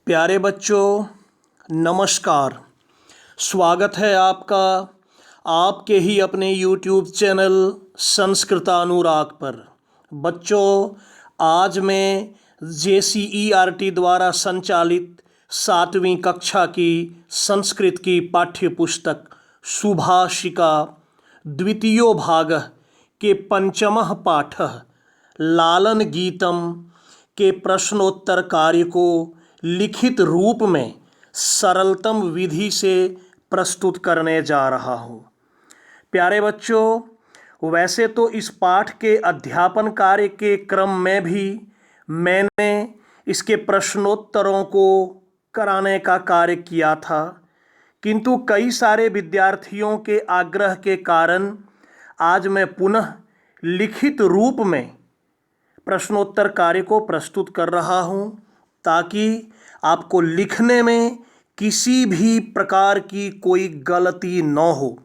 प्यारे बच्चों, नमस्कार। स्वागत है आपका आपके ही अपने YouTube चैनल संस्कृतानुराग पर। बच्चों, आज मैं JCERT द्वारा संचालित 7वीं कक्षा की संस्कृत की पाठ्य पुस्तक सुभाषिका द्वितीयो भागः के पंचमः पाठः लालन गीतम के प्रश्नोत्तर कार्य को लिखित रूप में सरलतम विधि से प्रस्तुत करने जा रहा हूँ। प्यारे बच्चों, वैसे तो इस पाठ के अध्यापन कार्य के क्रम में भी मैंने इसके प्रश्नोत्तरों को कराने का कार्य किया था, किंतु कई सारे विद्यार्थियों के आग्रह के कारण आज मैं पुनः लिखित रूप में प्रश्नोत्तर कार्य को प्रस्तुत कर रहा हूँ, ताकि आपको लिखने में किसी भी प्रकार की कोई गलती न हो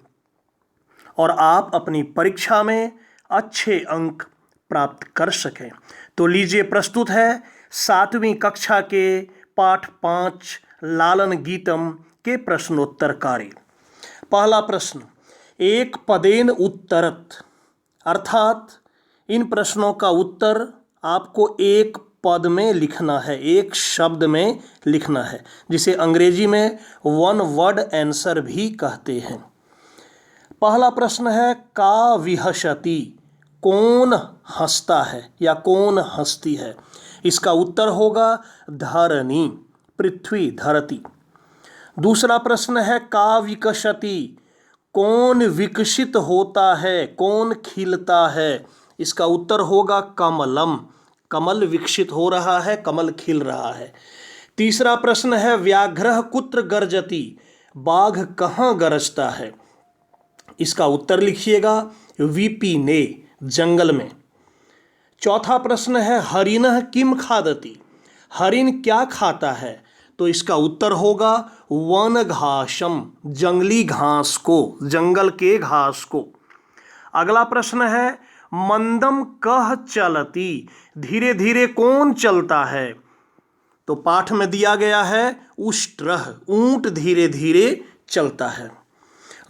और आप अपनी परीक्षा में अच्छे अंक प्राप्त कर सकें। तो लीजिए, प्रस्तुत है 7वीं कक्षा के पाठ 5 लालन गीतम के प्रश्नोत्तर कार्य। पहला प्रश्न, एक पदेन उत्तरत, अर्थात इन प्रश्नों का उत्तर आपको एक पद में लिखना है, एक शब्द में लिखना है, जिसे अंग्रेजी में वन वर्ड आंसर भी कहते हैं। पहला प्रश्न है, का विहसति, कौन हंसता है या कौन हंसती है। इसका उत्तर होगा धरणी, पृथ्वी, धरती। दूसरा प्रश्न है, का विकसति, कौन विकसित होता है, कौन खिलता है। इसका उत्तर होगा कमलम, कमल विकसित हो रहा है, कमल खिल रहा है। तीसरा प्रश्न है, व्याघ्रः कुत्र गर्जति, बाघ कहाँ गरजता है। इसका उत्तर लिखिएगा विपिने, जंगल में। चौथा प्रश्न है, हरिणः किम खादति, हरिण क्या खाता है। तो इसका उत्तर होगा वन घासम, जंगली घास को, जंगल के घास को। अगला प्रश्न है, मंदम कह चलती, धीरे धीरे कौन चलता है। तो पाठ में दिया गया है उष्ट्रः, ऊंट धीरे धीरे चलता है।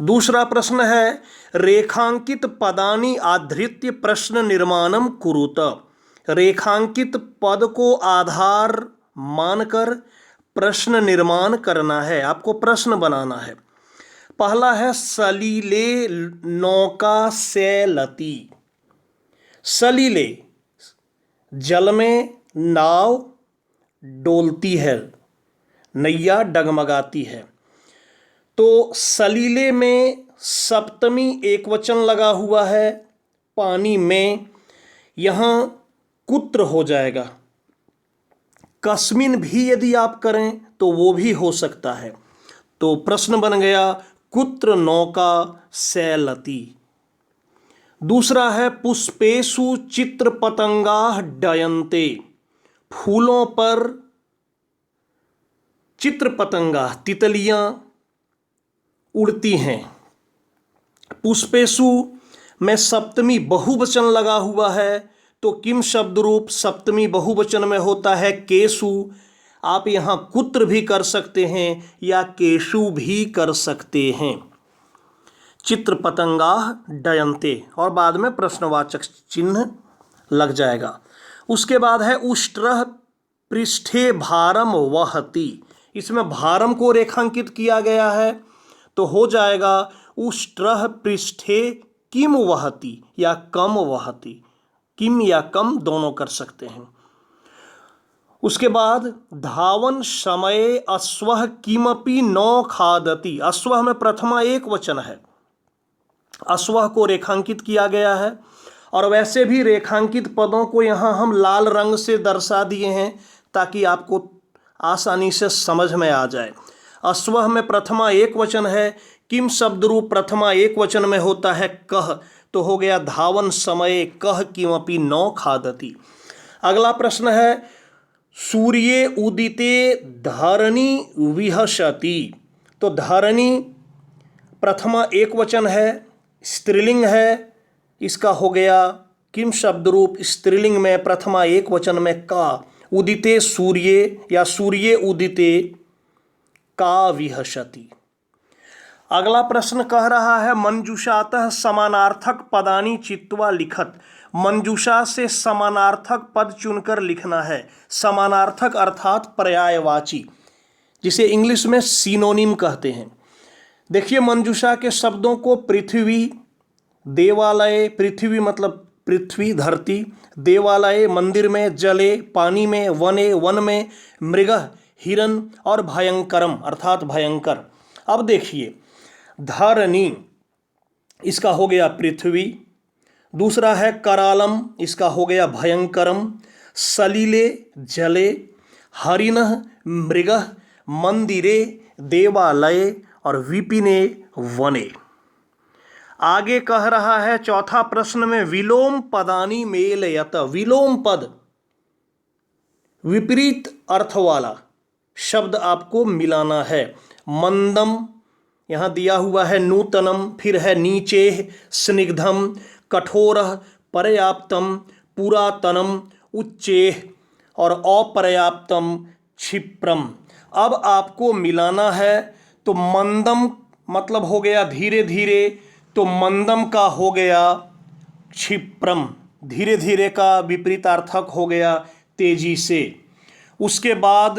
दूसरा प्रश्न है, रेखांकित पदानि आधृत्य प्रश्न निर्माणम कुरुत, रेखांकित पद को आधार मानकर प्रश्न निर्माण करना है, आपको प्रश्न बनाना है। पहला है, सलीले नौका सैलति, सलीले जल में नाव डोलती है, नैया डगमगाती है। तो सलीले में सप्तमी एकवचन लगा हुआ है, पानी में, यहाँ कुत्र हो जाएगा। कस्मिन भी यदि आप करें तो वो भी हो सकता है। तो प्रश्न बन गया कुत्र नौका सैलति। दूसरा है, पुष्पेषु चित्र पतंगाः डयन्ते, फूलों पर चित्र पतंगा, तितलियां उड़ती हैं। पुष्पेषु में सप्तमी बहुवचन लगा हुआ है, तो किम शब्द रूप सप्तमी बहुवचन में होता है केशु। आप यहाँ कुत्र भी कर सकते हैं या केशु भी कर सकते हैं। चित्र पतंगाः डयन्ते, और बाद में प्रश्नवाचक चिन्ह लग जाएगा। उसके बाद है, उष्ट्रः पृष्ठे भारम वहति, इसमें भारम को रेखांकित किया गया है, तो हो जाएगा उष्ट्रः पृष्ठे किम वहति या कम वहति, किम या कम दोनों कर सकते हैं। उसके बाद, धावन समये अश्वः किमपि न खादति, अश्वः में प्रथमा एक वचन है, अश्वः को रेखांकित किया गया है। और वैसे भी रेखांकित पदों को यहाँ हम लाल रंग से दर्शा दिए हैं, ताकि आपको आसानी से समझ में आ जाए। अश्वः में प्रथमा एक वचन है, किम शब्द रूप प्रथमा एक वचन में होता है कह, तो हो गया धावन समय कह किमपि न खादति। अगला प्रश्न है, सूर्ये उदिते धरणी विहसति, तो धरणी प्रथमा एक वचन है, स्त्रीलिंग है, इसका हो गया किम शब्द रूप स्त्रीलिंग में प्रथमा एक वचन में का, उदिते सूर्ये या सूर्ये उदिते का विहसति। अगला प्रश्न कह रहा है मंजूषातः समानार्थक पदानि चित्वा लिखत। मंजूषा से समानार्थक पद चुनकर लिखना है। समानार्थक अर्थात पर्यायवाची, जिसे इंग्लिश में सिनोनिम कहते हैं। देखिए मंजूषा के शब्दों को पृथ्वी, देवालय, पृथ्वी मतलब पृथ्वी धरती, देवालय मंदिर में, जले पानी में, वने वन में, मृगः हिरन और भयंकरम अर्थात भयंकर। अब देखिए धरणी इसका हो गया पृथ्वी, दूसरा है करालम इसका हो गया भयंकरम, सलीले जले, हरिणः मृगः, मंदिरे देवालय और विपिने वने। आगे कह रहा है चौथा प्रश्न में विलोम पदानि मेलयत। विलोम पद विपरीत अर्थ वाला शब्द आपको मिलाना है। मंदम यहाँ दिया हुआ है नूतनम, फिर है नीचे, स्निग्धम, कठोरः, पर्याप्तम, पुरातनम, उच्चेः और अपर्याप्तम, क्षिप्रम। अब आपको मिलाना है तो मंदम मतलब हो गया धीरे धीरे, तो मंदम का हो गया क्षिप्रम, धीरे धीरे का विपरीतार्थक हो गया तेजी से। उसके बाद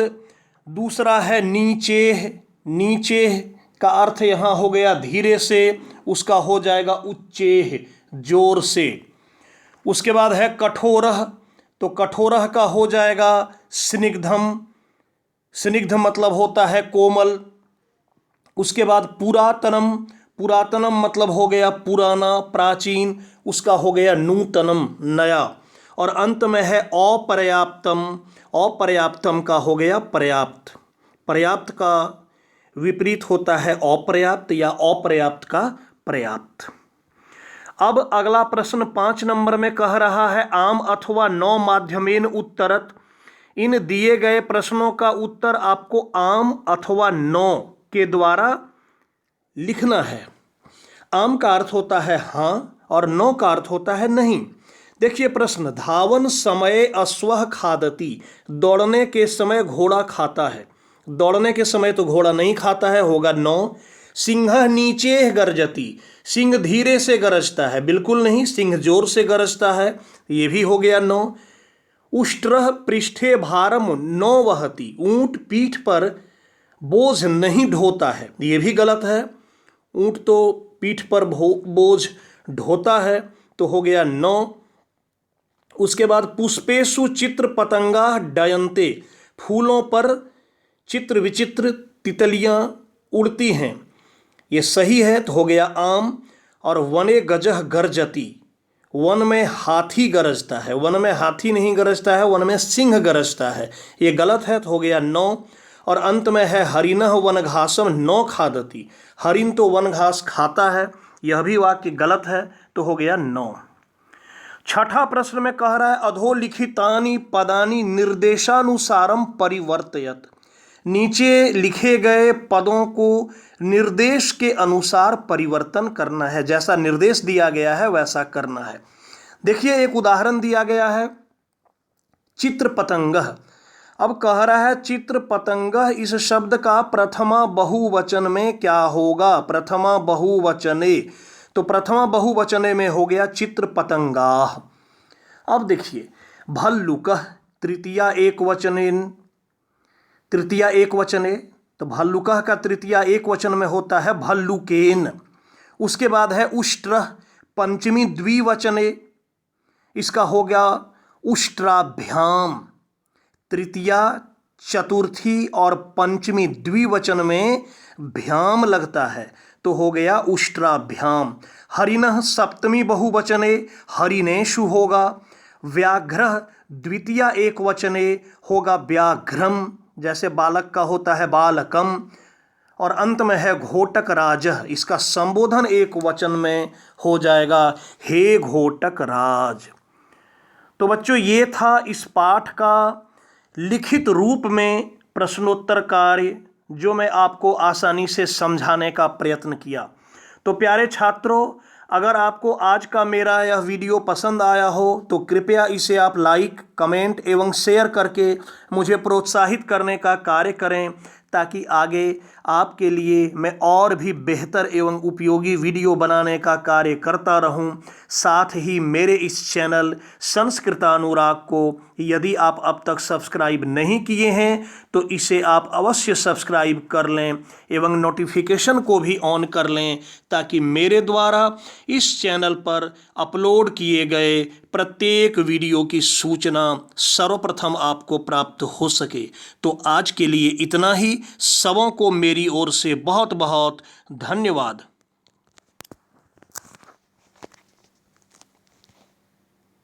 दूसरा है नीचे, नीचे का अर्थ यहाँ हो गया धीरे से, उसका हो जाएगा उच्चेः जोर से। उसके बाद है कठोरः, तो कठोरः का हो जाएगा स्निग्धम, स्निग्ध मतलब होता है कोमल। उसके बाद पुरातनम, पुरातनम मतलब हो गया पुराना प्राचीन, उसका हो गया नूतनम नया। और अंत में है अपर्याप्तम, अपर्याप्तम का हो गया पर्याप्त। पर्याप्त का विपरीत होता है अपर्याप्त या अपर्याप्त का पर्याप्त। अब अगला प्रश्न 5 नंबर में कह रहा है आम अथवा नौ माध्यमेन उत्तरत। इन दिए गए प्रश्नों का उत्तर आपको आम अथवा नौ के द्वारा लिखना है। आम का अर्थ होता है हाँ और नौ का अर्थ होता है नहीं। देखिए प्रश्न, धावन समय अश्वः खादति। दौड़ने के समय घोड़ा खाता है। दौड़ने के समय तो घोड़ा नहीं खाता है, होगा नौ। सिंह नीचे गर्जति। सिंह धीरे से गरजता है, बिल्कुल नहीं, सिंह जोर से गरजता है, ये भी हो गया नौ। उष्ट्रः पृष्ठे भारम न वहति। ऊंट पीठ पर बोझ नहीं ढोता है, ये भी गलत है। ऊंट तो पीठ पर बोझ ढोता है, तो हो गया नौ। उसके बाद पुष्पेषु चित्र पतंगा डयन्ते। फूलों पर चित्र विचित्र तितलियां उड़ती हैं, ये सही है, तो हो गया आम। और वने गजह गर्जति। वन में हाथी गरजता है, वन में हाथी नहीं गरजता है, वन में सिंह गरजता है, ये गलत है, तो हो गया नौ। और अंत में है हरिणः वन घासम न खादति। हरिण तो वन घास खाता है, यह भी वाक्य गलत है, तो हो गया नौ। छठा प्रश्न में कह रहा है अधोलिखितानि पदानि निर्देशानुसारम परिवर्तयत। नीचे लिखे गए पदों को निर्देश के अनुसार परिवर्तन करना है, जैसा निर्देश दिया गया है वैसा करना है। देखिए एक उदाहरण दिया गया है चित्र पतंगः। अब कह रहा है चित्र पतंगः, इस शब्द का प्रथमा बहुवचन में क्या होगा? प्रथमा बहुवचने, तो प्रथमा बहुवचने में हो गया चित्र पतंगाः। अब देखिए भल्लुकः तृतीया एकवचनेन, तृतीया एकवचने, तो भल्लुकः का तृतीया एकवचन में होता है भल्लुकेन। उसके बाद है उष्ट्रः पंचमी द्विवचने, इसका हो गया उष्ट्राभ्याम। तृतीया चतुर्थी और पंचमी द्विवचन में भ्याम लगता है, तो हो गया उष्ट्राभ्याम। हरिणः सप्तमी बहुवचने हरिणेषु होगा। व्याघ्रः द्वितीया एकवचने होगा व्याघ्रम, जैसे बालक का होता है बालकम। और अंत में है घोटक राजः, इसका संबोधन एक वचन में हो जाएगा हे घोटक राज। तो बच्चों ये था इस पाठ का लिखित रूप में प्रश्नोत्तर कार्य, जो मैं आपको आसानी से समझाने का प्रयत्न किया। तो प्यारे छात्रों, अगर आपको आज का मेरा यह वीडियो पसंद आया हो तो कृपया इसे आप लाइक, कमेंट एवं शेयर करके मुझे प्रोत्साहित करने का कार्य करें, ताकि आगे आपके लिए मैं और भी बेहतर एवं उपयोगी वीडियो बनाने का कार्य करता रहूं। साथ ही मेरे इस चैनल संस्कृतानुराग को यदि आप अब तक सब्सक्राइब नहीं किए हैं तो इसे आप अवश्य सब्सक्राइब कर लें एवं नोटिफिकेशन को भी ऑन कर लें, ताकि मेरे द्वारा इस चैनल पर अपलोड किए गए प्रत्येक वीडियो की सूचना सर्वप्रथम आपको प्राप्त हो सके। तो आज के लिए इतना ही। सबों को मेरी ओर से बहुत बहुत धन्यवाद।